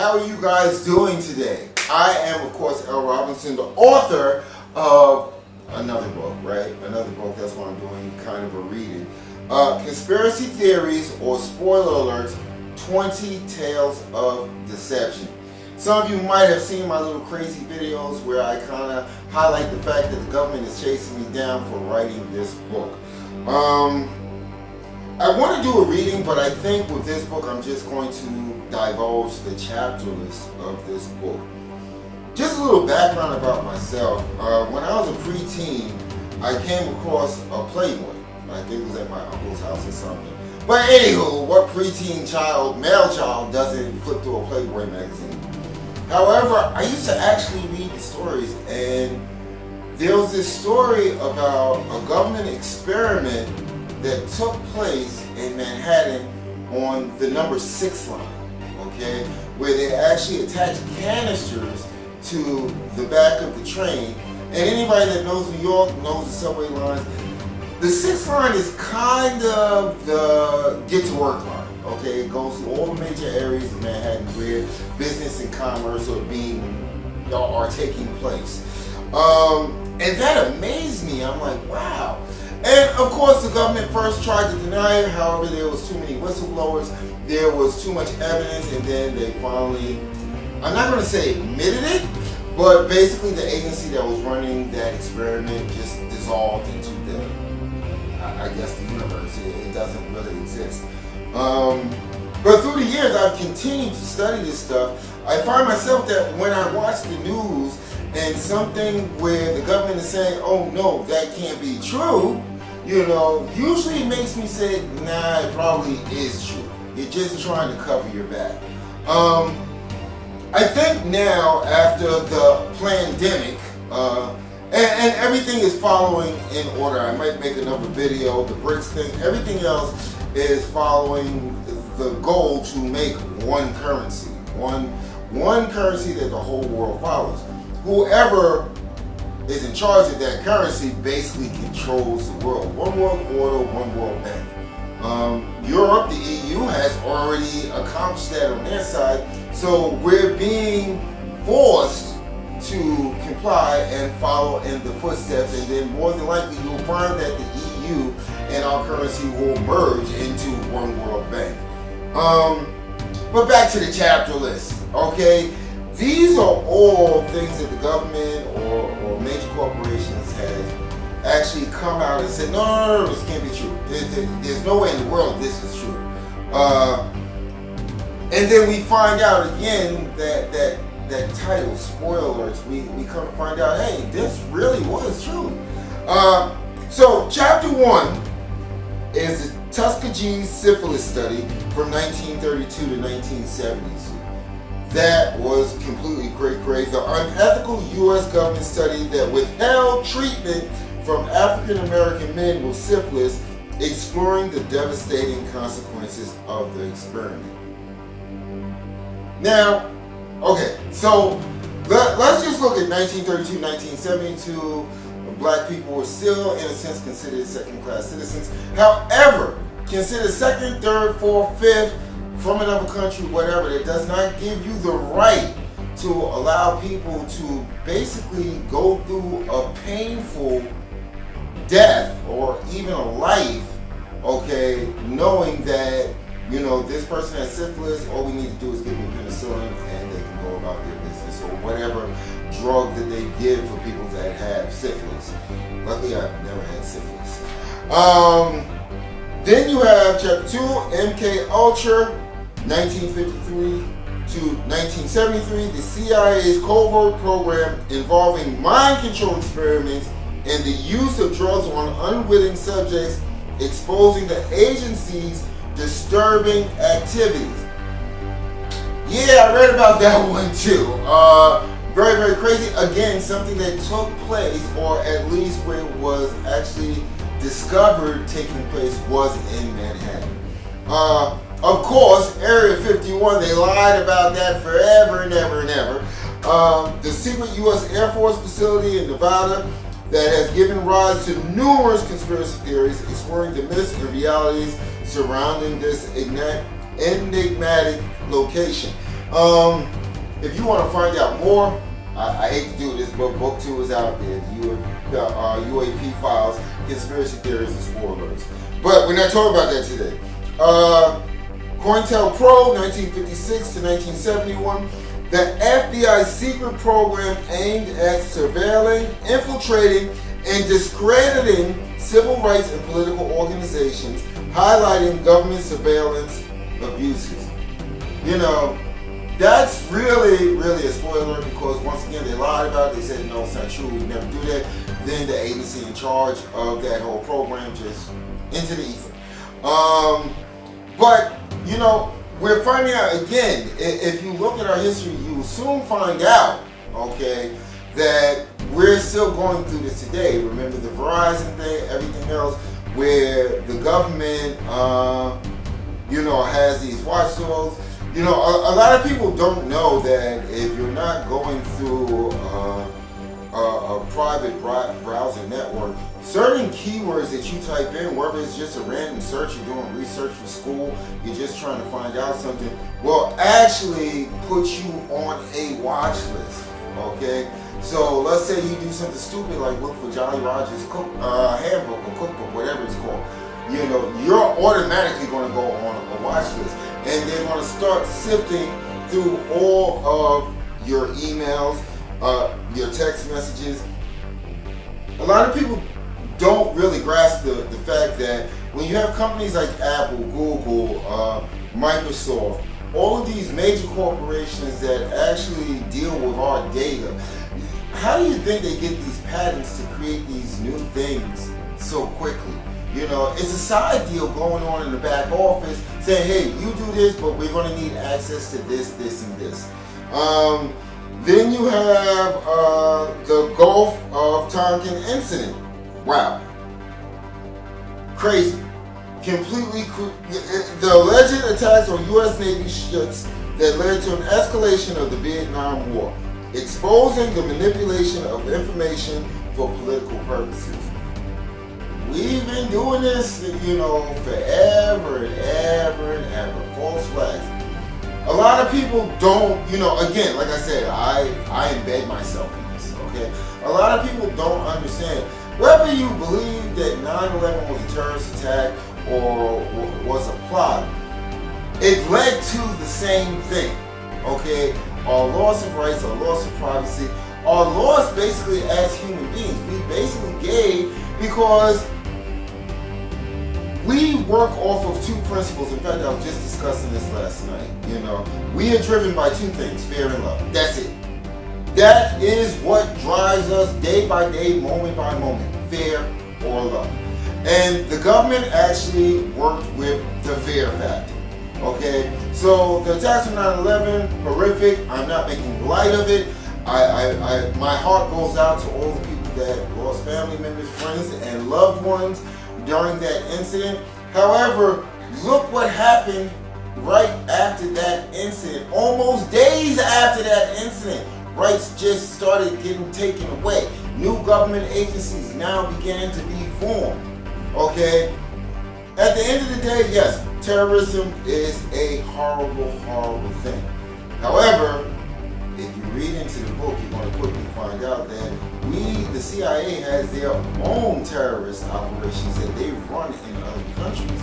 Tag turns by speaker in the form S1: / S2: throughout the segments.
S1: how are you guys doing today? I am, of course, L. Robinson, the author of another book, right? Another book, that's what I'm doing, kind of a reading. Conspiracy Theories, or spoiler alerts, 20 Tales of Deception. Some of you might have seen my little crazy videos where I kind of highlight the fact that the government is chasing me down for writing this book. I want to do a reading, but I think with this book I'm just going to divulge the chapter list of this book. Just a little background about myself. When I was a preteen, I came across a Playboy. I think it was at my uncle's house or something. But anywho, what preteen child, male child, doesn't flip through a Playboy magazine? However, I used to actually read the stories, and there was this story about a government experiment that took place in Manhattan on the number 6 line, okay, where they actually attached canisters to the back of the train. And anybody that knows New York knows the subway lines. The 6th line is kind of the get to work line, okay? It goes through all the major areas of Manhattan where business and commerce are taking place. And that amazed me. I'm like, wow. And of course, the government first tried to deny it. However, there was too many whistleblowers. There was too much evidence, and then they finally, I'm not going to say admitted it, but basically the agency that was running that experiment just dissolved into I guess the universe. It doesn't really exist. But through the years, I've continued to study this stuff. I find myself that when I watch the news and something where the government is saying, oh no, that can't be true, you know, usually it makes me say, nah, it probably is true. You're just trying to cover your back. I think now, after the pandemic, and everything is following in order. I might make another video, the BRICS thing, everything else is following the goal to make one currency. One currency that the whole world follows. Whoever is in charge of that currency basically controls the world. One world order, one world bank. Europe, the EU, has already accomplished that on their side, so we're being forced to comply and follow in the footsteps, and then more than likely you'll find that the EU and our currency will merge into one world bank. But back to the chapter list, okay? These are all things that the government or major corporations have actually come out and said, no, this can't be true. There's no way in the world this is true. And then we find out again that title, spoiler alerts, we come to find out, hey, this really was true. So chapter 1 is the Tuskegee syphilis study from 1932 to 1972. That was completely crazy. The unethical U.S. government study that withheld treatment from African American men with syphilis, exploring the devastating consequences of the experiment. Now, okay, so let's just look at 1932, 1972. Black people were still, in a sense, considered second-class citizens. However, considered second, third, fourth, fifth, from another country, whatever, that does not give you the right to allow people to basically go through a painful death or even a life, okay, knowing that, you know, this person has syphilis, all we need to do is give them penicillin and they can go about their business, or whatever drug that they give for people that have syphilis. Luckily, I've never had syphilis. Then you have chapter 2, MK Ultra, 1953 to 1973, the CIA's covert program involving mind control experiments and the use of drugs on unwitting subjects, exposing the agency's disturbing activities. Yeah, I read about that one too. Very crazy. Again, something that took place, or at least where it was actually discovered taking place, was in Manhattan. Of course, Area 51, they lied about that forever and ever and ever. The secret U.S. Air Force facility in Nevada that has given rise to numerous conspiracy theories exploring the myths and realities surrounding this enigmatic location. If you want to find out more, I hate to do this, but book 2 is out there. The UAP files, conspiracy theories, and spoilers. But we're not talking about that today. COINTELPRO, 1956 to 1971. The FBI secret program aimed at surveilling, infiltrating, and discrediting civil rights and political organizations, highlighting government surveillance abuses. You know, that's really a spoiler, because once again they lied about it. They said no, it's not true, we never do that. Then the agency in charge of that whole program just into the ether. But you know, we're finding out again, if you look at our history, you will soon find out, okay, that we're still going through this today. Remember the Verizon thing, everything else, where the government, you know, has these watchdogs. You know, a lot of people don't know that if you're not going through a private browser network, certain keywords that you type in, whether it's just a random search, you're doing research for school, you're just trying to find out something, will actually put you on a watch list, okay? So let's say you do something stupid like look for Jolly Roger's handbook or cookbook, whatever it's called. You know, you're automatically going to go on a watch list, and they're going to start sifting through all of your emails, your text messages. A lot of people don't really grasp the fact that when you have companies like Apple, Google, Microsoft, all of these major corporations that actually deal with our data, how do you think they get these patents to create these new things so quickly? You know, it's a side deal going on in the back office saying, hey, you do this, but we're going to need access to this, this, and this. Then you have the Gulf of Tonkin incident. Wow. Crazy. Completely, the alleged attacks on U.S. Navy ships that led to an escalation of the Vietnam War, exposing the manipulation of information for political purposes. We've been doing this, you know, forever and ever and ever. False flags. A lot of people don't, you know, again, like I said, I embed myself in this, okay? A lot of people don't understand. Whether you believe that 9/11 was a terrorist attack or was a plot, it led to the same thing, okay? Our loss of rights, our loss of privacy, our loss basically as human beings. We basically gave because we work off of 2 principles. In fact, I was just discussing this last night. You know, we are driven by 2 things, fear and love. That's it. That is what drives us day by day, moment by moment, fear or love. And the government actually worked with the fear factor. Okay, so the attacks of 9/11, horrific. I'm not making light of it. My heart goes out to all the people that lost family members, friends, and loved ones during that incident. However, look what happened right after that incident. Almost days after that incident, rights just started getting taken away. New government agencies now began to be formed. Okay? At the end of the day, yes, terrorism is a horrible, horrible thing. However, if you read into the book, you're going to quickly find out that the CIA has their own terrorist operations that they run in other countries.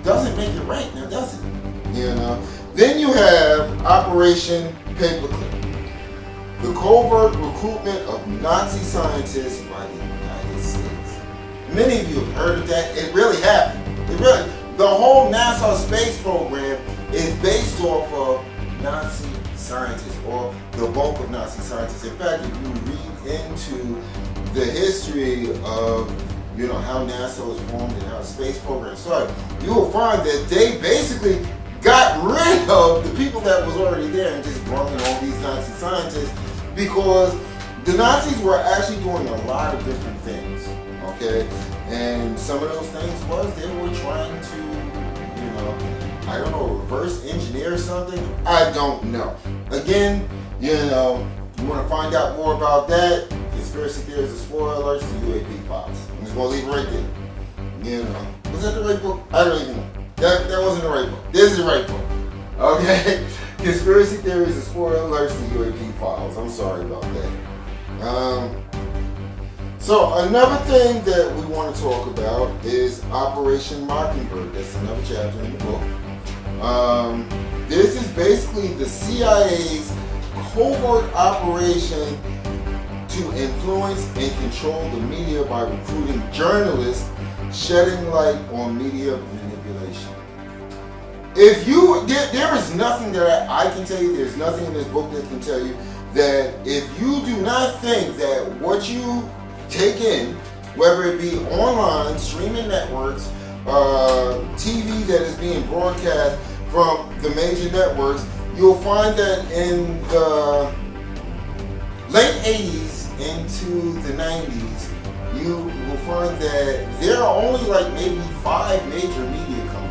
S1: Doesn't make it right now, does it? You know. Then you have Operation Paperclip, the covert recruitment of Nazi scientists by the United States. Many of you have heard of that. It really happened. The whole NASA space program is based off of Nazi scientists, or the bulk of Nazi scientists. In fact, if you read into the history of, you know, how NASA was formed and how the space program started, you will find that they basically got rid of the people that was already there and just brought in all these Nazi scientists, because the Nazis were actually doing a lot of different things, okay? And some of those things was they were trying to, you know, I don't know, reverse engineer something? I don't know. Again, you know, you want to find out more about that, conspiracy theories and spoilers, the UAP files. I'm just going to leave it right there. You know, was that the right book? I don't even know. That wasn't the right book. This is the right book. Okay? conspiracy theories and spoiler alerts to UAP files. I'm sorry about that. So another thing that we want to talk about is Operation Mockingbird. That's another chapter in the book. This is basically the CIA's covert operation to influence and control the media by recruiting journalists, shedding light on media manipulation. There is nothing that I can tell you, there's nothing in this book that can tell you that if you do not think that what you take in, whether it be online, streaming networks, TV that is being broadcast from the major networks, you'll find that in the late 80s into the 90s, you will find that there are only like maybe 5 major media companies.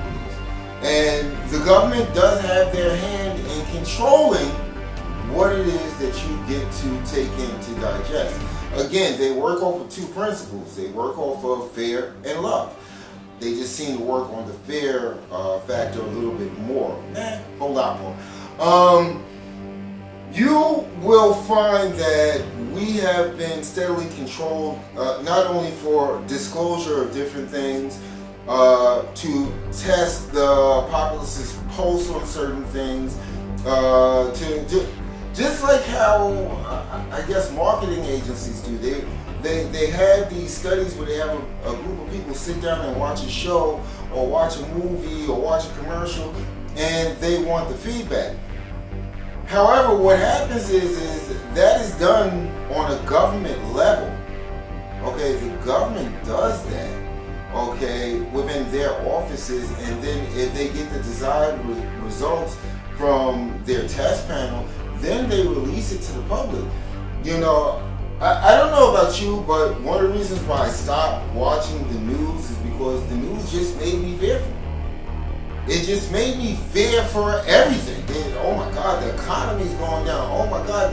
S1: And the government does have their hand in controlling what it is that you get to take in to digest. Again, they work off of 2 principles. They work off of fear and love. They just seem to work on the fear factor a little bit more. A whole lot more. You will find that we have been steadily controlled, not only for disclosure of different things, to test the populace's pulse on certain things, just like how I guess marketing agencies do. They have these studies where they have a group of people sit down and watch a show or watch a movie or watch a commercial, and they want the feedback. However, what happens is that is done on a government level. Okay, the government does that, okay, within their offices, and then if they get the desired results from their test panel, then they release it to the public. You know, I don't know about you, but one of the reasons why I stopped watching the news is because the news just made me fearful. It just made me fear for everything. Oh my God, the economy's going down. Oh my God,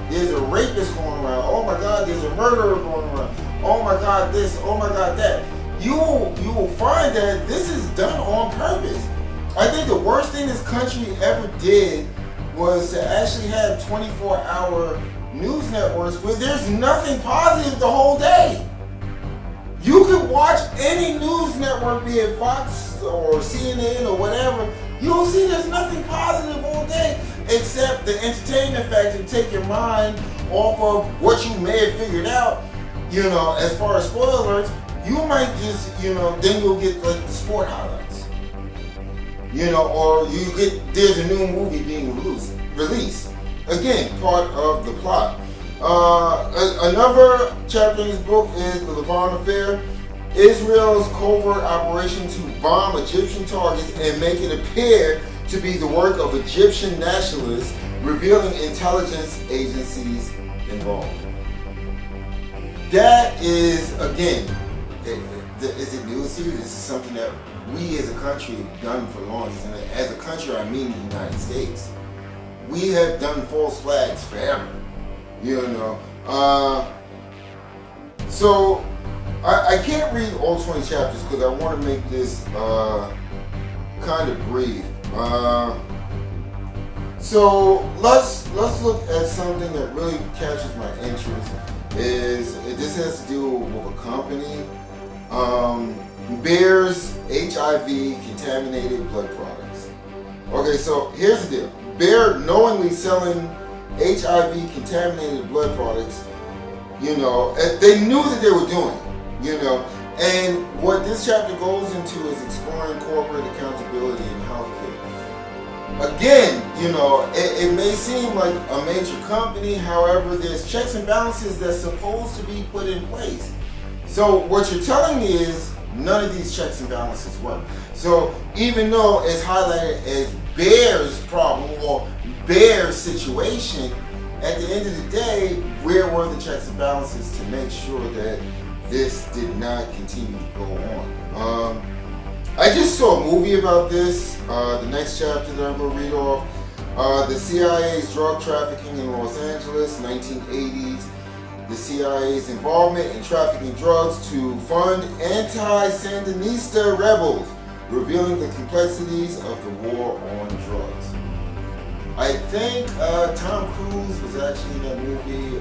S1: there's a rapist going around. Oh my God, there's a murderer going around. Oh my God, this. Oh my God, that. You will find that this is done on purpose. I think the worst thing this country ever did was to actually have 24-hour news networks where there's nothing positive the whole day. You could watch any news network, be it Fox or CNN or whatever, you'll see there's nothing positive all day except the entertainment factor to take your mind off of what you may have figured out. You know, as far as spoiler alerts, you might just, then you'll get like the sport highlights. Or there's a new movie being released. Again, part of the plot. Another chapter in this book is the Levant Affair, Israel's covert operation to bomb Egyptian targets and make it appear to be the work of Egyptian nationalists, revealing intelligence agencies involved. That is, again, is it news to you? This is something that we as a country have done for long. And as a country, I mean the United States. We have done false flags forever. So I can't read all 20 chapters because I want to make this kind of brief. So let's look at something that really catches my interest. This has to do with a company. Bears HIV contaminated blood products. Okay, so here's the deal. Bayer knowingly selling HIV contaminated blood products, they knew that they were doing it, and what this chapter goes into is exploring corporate accountability in healthcare. Again, it may seem like a major company, however, there's checks and balances that's supposed to be put in place. So what you're telling me is none of these checks and balances work. So even though it's highlighted as Bayer's problem or Bayer's situation, at the end of the day, where were the checks and balances to make sure that this did not continue to go on? I just saw a movie about this, the next chapter that I'm going to read off. The CIA's drug trafficking in Los Angeles, 1980s. The CIA's involvement in trafficking drugs to fund anti-Sandinista rebels, revealing the complexities of the war on drugs. I think Tom Cruise was actually in that movie.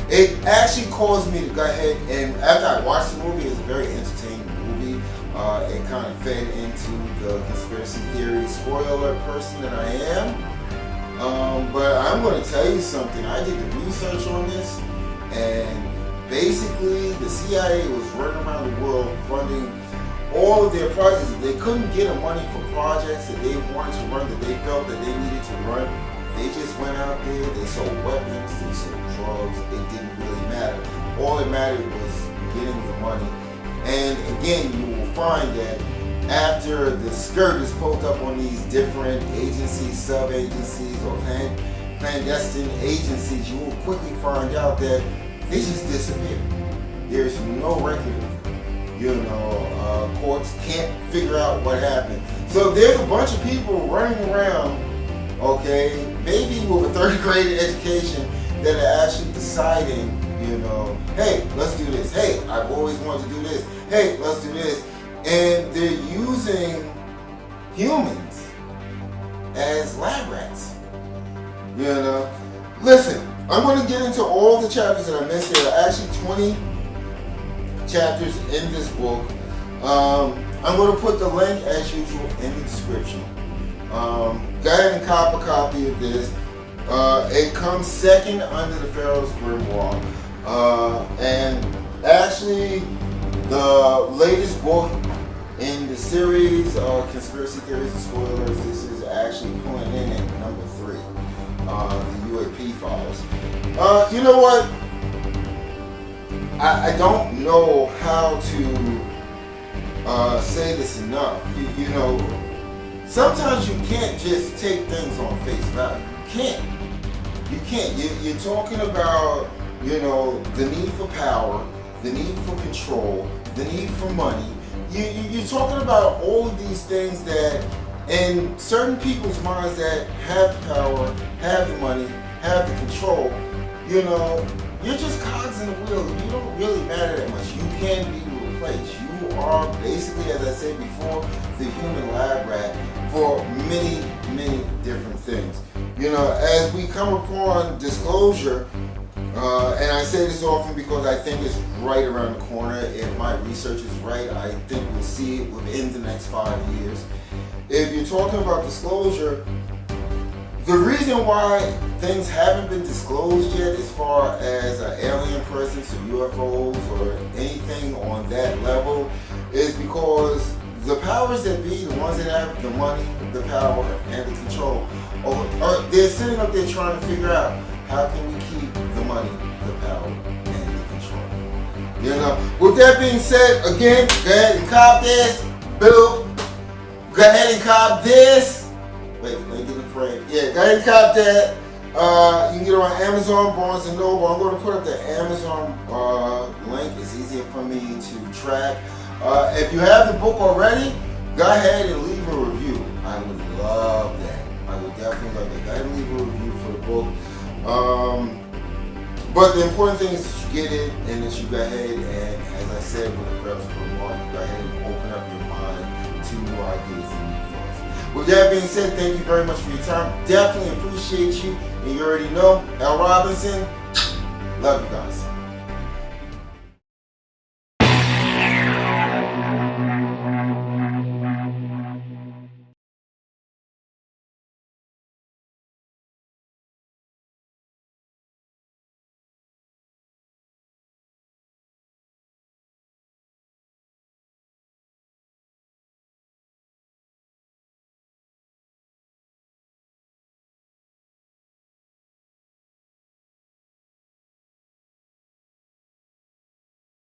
S1: It actually caused me to go ahead and, after I watched the movie, it was a very entertaining movie. It kind of fed into the conspiracy theory spoiler person that I am. But I'm going to tell you something. I did the research on this, and basically the CIA was running around the world funding all of their projects. If they couldn't get money for projects that they wanted to run, that they felt that they needed to run, they just went out there, they sold weapons, they sold drugs. It didn't really matter. All that mattered was getting the money. And again, you will find that after the skirt is poked up on these different agencies, sub-agencies, or clandestine agencies, you will quickly find out that they just disappear. There's no record of them. Courts can't figure out what happened. So there's a bunch of people running around, okay, maybe with a third grade education, that are actually deciding, hey, let's do this. Hey, I've always wanted to do this. Hey, let's do this. And they're using humans as lab rats. Listen, I'm going to get into all the chapters that I missed. There are actually 20 chapters in this book. I'm going to put the link, as usual, in the description. Go ahead and cop a copy of this. It comes second under the Pharaoh's Grimoire. And actually, the latest book in the series, Conspiracy Theories and Spoilers, this is actually pulling in at number 3, the UAP files. You know what? I don't know how to say this enough. Sometimes you can't just take things on face value. You can't. You're talking about, the need for power, the need for control, the need for money. You're talking about all of these things that, in certain people's minds that have the power, have the money, have the control, you're just cogs in the wheel. You don't really matter that much. You can be replaced. You are basically, as I said before, the human lab rat for many, many different things. As we come upon disclosure, and I say this often because I think it's right around the corner. If my research is right, I think we'll see it within the next 5 years. If you're talking about disclosure, the reason why things haven't been disclosed yet as far as alien presence or UFOs or anything on that level is because the powers that be, the ones that have the money, the power, and the control, they're sitting up there trying to figure out how can we keep the money, the power, and the control. With that being said, again, go ahead and cop this. Bill, go ahead and cop this. Wait, let me get the frame. Yeah, go ahead and cop that. You can get it on Amazon, Barnes & Noble. I'm going to put up the Amazon link. It's easier for me to track. If you have the book already, go ahead and leave a review. I would love that. I would definitely love that. Go ahead and leave a review for the book. But the important thing is that you get it and that you go ahead and, as I said with the Pharaoh's Grimoire, you go ahead and open up your mind to new ideas and new thoughts. With that being said, thank you very much for your time. Definitely appreciate you. And you already know, L. Robinson, love you guys.